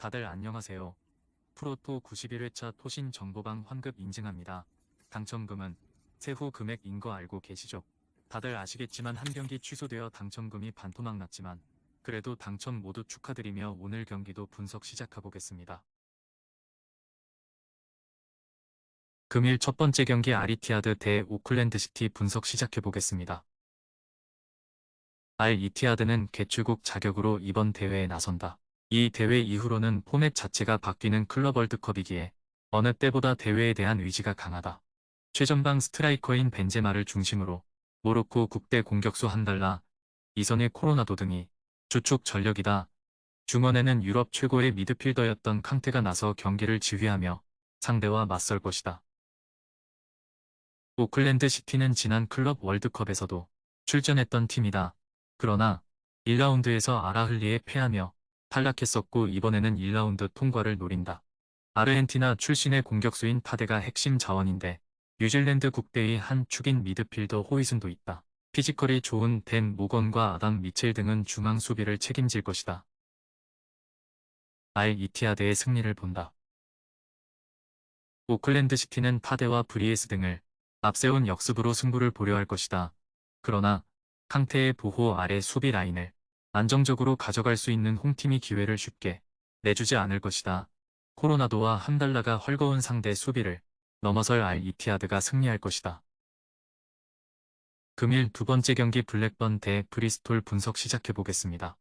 다들 안녕하세요. 프로토 91회차 토신 정보방 환급 인증합니다. 당첨금은 세후 금액인 거 알고 계시죠? 다들 아시겠지만 한 경기 취소되어 당첨금이 반토막 났지만 그래도 당첨 모두 축하드리며 오늘 경기도 분석 시작해보겠습니다. 금일 첫 번째 경기 아리티아드 대 오클랜드 시티 분석 시작해보겠습니다. 알이티아드는 개최국 자격으로 이번 대회에 나선다. 이 대회 이후로는 포맷 자체가 바뀌는 클럽 월드컵이기에 어느 때보다 대회에 대한 의지가 강하다. 최전방 스트라이커인 벤제마를 중심으로 모로코 국대 공격수 한달라, 이선의 코로나도 등이 주축 전력이다. 중원에는 유럽 최고의 미드필더였던 캉테가 나서 경기를 지휘하며 상대와 맞설 것이다. 오클랜드 시티는 지난 클럽 월드컵에서도 출전했던 팀이다. 그러나 1라운드에서 아라흘리에 패하며 탈락했었고 이번에는 1라운드 통과를 노린다. 아르헨티나 출신의 공격수인 파데가 핵심 자원인데 뉴질랜드 국대의 한 축인 미드필더 호이슨도 있다. 피지컬이 좋은 댄 모건과 아담 미첼 등은 중앙 수비를 책임질 것이다. 알 이티아드의 승리를 본다. 오클랜드 시티는 파데와 브리에스 등을 앞세운 역습으로 승부를 보려 할 것이다. 그러나 캉테의 보호 아래 수비 라인을 안정적으로 가져갈 수 있는 홈팀이 기회를 쉽게 내주지 않을 것이다. 코로나도와 함달라가 헐거운 상대 수비를 넘어설 알 이티아드가 승리할 것이다. 금일 두 번째 경기 블랙번 대 브리스톨 분석 시작해보겠습니다.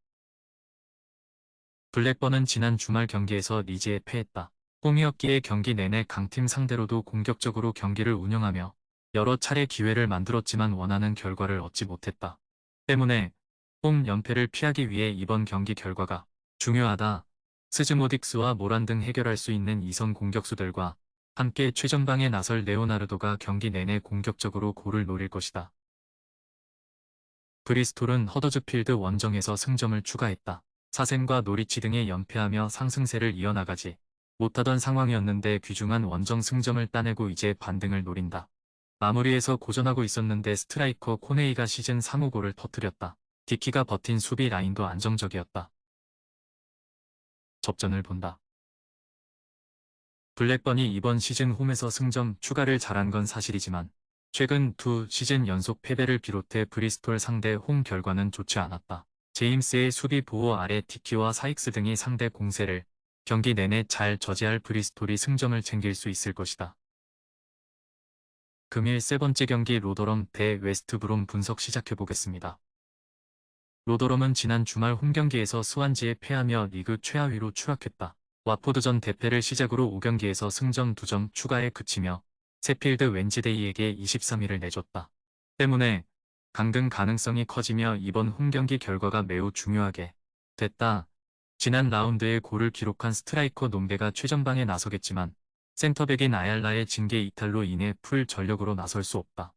블랙번은 지난 주말 경기에서 리즈에 패했다. 홈이었기에 경기 내내 강팀 상대로도 공격적으로 경기를 운영하며 여러 차례 기회를 만들었지만 원하는 결과를 얻지 못했다. 때문에 홈 연패를 피하기 위해 이번 경기 결과가 중요하다. 스즈모딕스와 모란 등 해결할 수 있는 이선 공격수들과 함께 최전방에 나설 레오나르도가 경기 내내 공격적으로 골을 노릴 것이다. 브리스톨은 허더즈필드 원정에서 승점을 추가했다. 사센과 노리치 등에 연패하며 상승세를 이어나가지 못하던 상황이었는데 귀중한 원정 승점을 따내고 이제 반등을 노린다. 마무리에서 고전하고 있었는데 스트라이커 코네이가 시즌 3호 골을 터뜨렸다. 디키가 버틴 수비 라인도 안정적이었다. 접전을 본다. 블랙번이 이번 시즌 홈에서 승점 추가를 잘한 건 사실이지만 최근 두 시즌 연속 패배를 비롯해 브리스톨 상대 홈 결과는 좋지 않았다. 제임스의 수비 보호 아래 디키와 사익스 등이 상대 공세를 경기 내내 잘 저지할 브리스톨이 승점을 챙길 수 있을 것이다. 금일 세 번째 경기 로더럼 대 웨스트브롬 분석 시작해보겠습니다. 로더럼은 지난 주말 홈경기에서 스완지에 패하며 리그 최하위로 추락했다. 와포드전 대패를 시작으로 5경기에서 승점 2점 추가에 그치며 세필드 웬즈데이에게 23위를 내줬다. 때문에 강등 가능성이 커지며 이번 홈경기 결과가 매우 중요하게 됐다. 지난 라운드에 골을 기록한 스트라이커 농베가 최전방에 나서겠지만 센터백인 아얄라의 징계 이탈로 인해 풀 전력으로 나설 수 없다.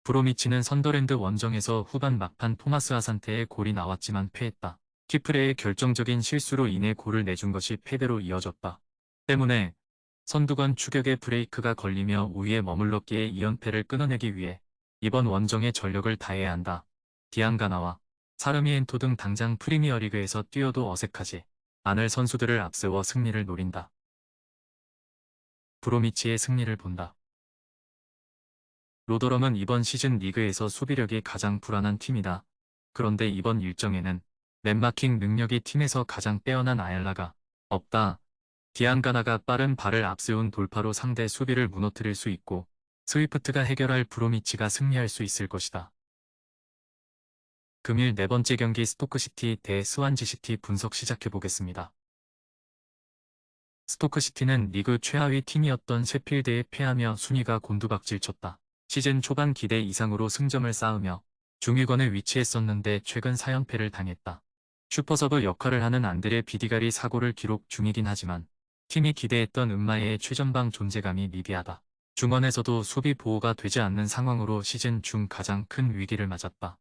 브로미치는 선더랜드 원정에서 후반 막판 토마스 아산테의 골이 나왔지만 패했다. 키프레의 결정적인 실수로 인해 골을 내준 것이 패배로 이어졌다. 때문에 선두권 추격에 브레이크가 걸리며 우위에 머물렀기에 2연패를 끊어내기 위해 이번 원정에 전력을 다해야 한다. 디앙가나와 사르미엔토 등 당장 프리미어리그에서 뛰어도 어색하지 않을 선수들을 앞세워 승리를 노린다. 브로미치의 승리를 본다. 로더럼은 이번 시즌 리그에서 수비력이 가장 불안한 팀이다. 그런데 이번 일정에는 넷마킹 능력이 팀에서 가장 빼어난 아얄라가 없다. 디안가나가 빠른 발을 앞세운 돌파로 상대 수비를 무너뜨릴 수 있고 스위프트가 해결할 브로미치가 승리할 수 있을 것이다. 금일 네 번째 경기 스토크시티 대 스완지시티 분석 시작해보겠습니다. 스토크시티는 리그 최하위 팀이었던 셰필드에 패하며 순위가 곤두박질 쳤다. 시즌 초반 기대 이상으로 승점을 쌓으며 중위권에 위치했었는데 최근 4연패를 당했다. 슈퍼서브 역할을 하는 안드레 비디갈이 사고를 기록 중이긴 하지만 팀이 기대했던 음마에의 최전방 존재감이 미비하다. 중원에서도 수비 보호가 되지 않는 상황으로 시즌 중 가장 큰 위기를 맞았다.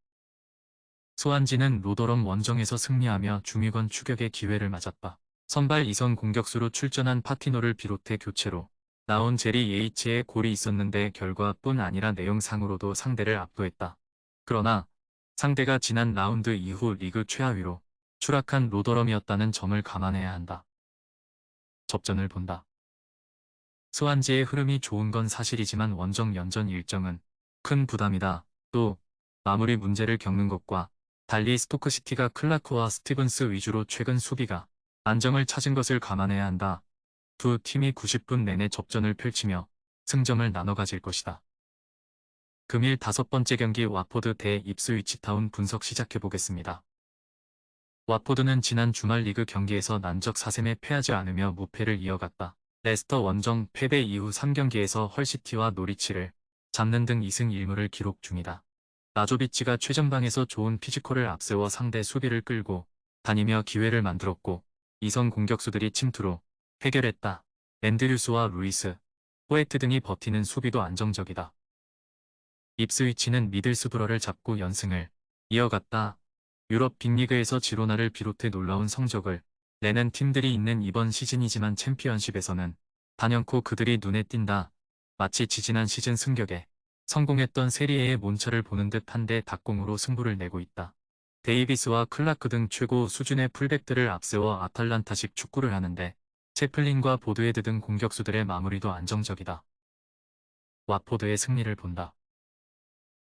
스완지는 로더럼 원정에서 승리하며 중위권 추격의 기회를 맞았다. 선발 2선 공격수로 출전한 파티노를 비롯해 교체로 나온 제리 예이치의 골이 있었는데 결과뿐 아니라 내용상으로도 상대를 압도했다. 그러나 상대가 지난 라운드 이후 리그 최하위로 추락한 로더럼이었다는 점을 감안해야 한다. 접전을 본다. 스완지의 흐름이 좋은 건 사실이지만 원정 연전 일정은 큰 부담이다. 또 마무리 문제를 겪는 것과 달리 스토크시티가 클라크와 스티븐스 위주로 최근 수비가 안정을 찾은 것을 감안해야 한다. 두 팀이 90분 내내 접전을 펼치며 승점을 나눠 가질 것이다. 금일 5번째 경기 와포드 대 입스위치 타운 분석 시작해보겠습니다. 와포드는 지난 주말 리그 경기에서 난적 4승에 패하지 않으며 무패를 이어갔다. 레스터 원정 패배 이후 3경기에서 헐시티와 노리치를 잡는 등 2승 1무를 기록 중이다. 라조비치가 최전방에서 좋은 피지컬을 앞세워 상대 수비를 끌고 다니며 기회를 만들었고 이선 공격수들이 침투로 해결했다. 앤드류스와 루이스, 호에트 등이 버티는 수비도 안정적이다. 입스위치는 미들스브러를 잡고 연승을 이어갔다. 유럽 빅리그에서 지로나를 비롯해 놀라운 성적을 내는 팀들이 있는 이번 시즌이지만 챔피언십에서는 단연코 그들이 눈에 띈다. 마치 지지난 시즌 승격에 성공했던 세리에의 몬차를 보는 듯한데 닭공으로 승부를 내고 있다. 데이비스와 클라크 등 최고 수준의 풀백들을 앞세워 아탈란타식 축구를 하는데 채플린과 보드헤드 등 공격수들의 마무리도 안정적이다. 와포드의 승리를 본다.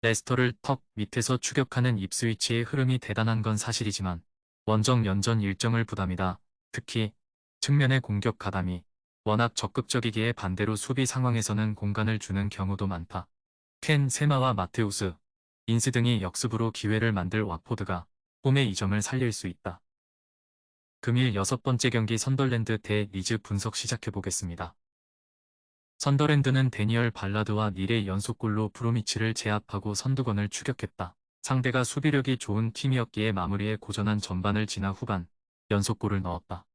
레스터를 턱 밑에서 추격하는 입스위치의 흐름이 대단한 건 사실이지만 원정 연전 일정을 부담이다. 특히 측면의 공격 가담이 워낙 적극적이기에 반대로 수비 상황에서는 공간을 주는 경우도 많다. 켄 세마와 마테우스, 인스 등이 역습으로 기회를 만들 와포드가 홈의 이점을 살릴 수 있다. 금일 6번째 경기 선덜랜드 대 리즈 분석 시작해보겠습니다. 선더랜드는 데니얼 발라드와 닐의 연속골로 브로미치를 제압하고 선두권을 추격했다. 상대가 수비력이 좋은 팀이었기에 마무리에 고전한 전반을 지나 후반 연속골을 넣었다.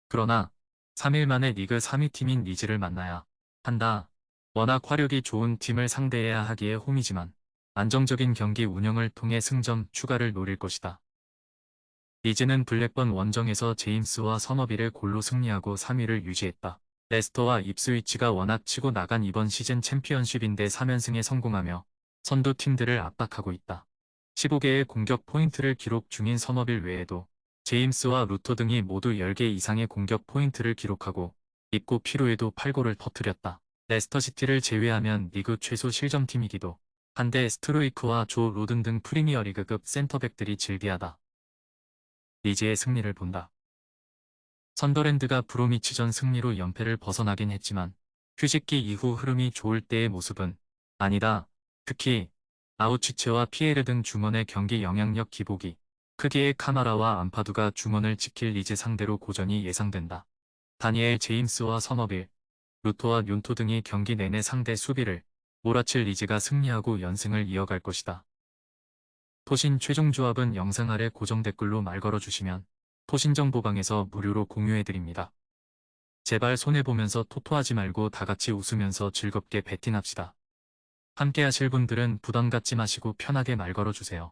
그러나 3일 만에 리그 3위 팀인 리즈를 만나야 한다. 워낙 화력이 좋은 팀을 상대해야 하기에 홈이지만 안정적인 경기 운영을 통해 승점 추가를 노릴 것이다. 리즈는 블랙번 원정에서 제임스와 서머비를 골로 승리하고 3위를 유지했다. 레스터와 입스위치가 워낙 치고 나간 이번 시즌 챔피언십인데 3연승에 성공하며 선두 팀들을 압박하고 있다. 15개의 공격 포인트를 기록 중인 서머빌 외에도 제임스와 루터 등이 모두 10개 이상의 공격 포인트를 기록하고 입고 피로에도 8골을 터뜨렸다. 레스터시티를 제외하면 리그 최소 실점팀이기도 한데 스트로이크와 조 로든 등 프리미어리그급 센터백들이 즐비하다. 리즈의 승리를 본다. 선더랜드가 브로미치전 승리로 연패를 벗어나긴 했지만 휴식기 이후 흐름이 좋을 때의 모습은 아니다. 특히 아우치체와 피에르 등 중원의 경기 영향력 기복이 크기의 카마라와 안파두가 중원을 지킬 리즈 상대로 고전이 예상된다. 다니엘 제임스와 서머빌, 루토와 윤토 등이 경기 내내 상대 수비를 몰아칠 리즈가 승리하고 연승을 이어갈 것이다. 토신 최종 조합은 영상 아래 고정 댓글로 말 걸어주시면 토신정보방에서 무료로 공유해드립니다. 제발 손해보면서 토토하지 말고 다같이 웃으면서 즐겁게 베팅합시다. 함께 하실 분들은 부담 갖지 마시고 편하게 말 걸어주세요.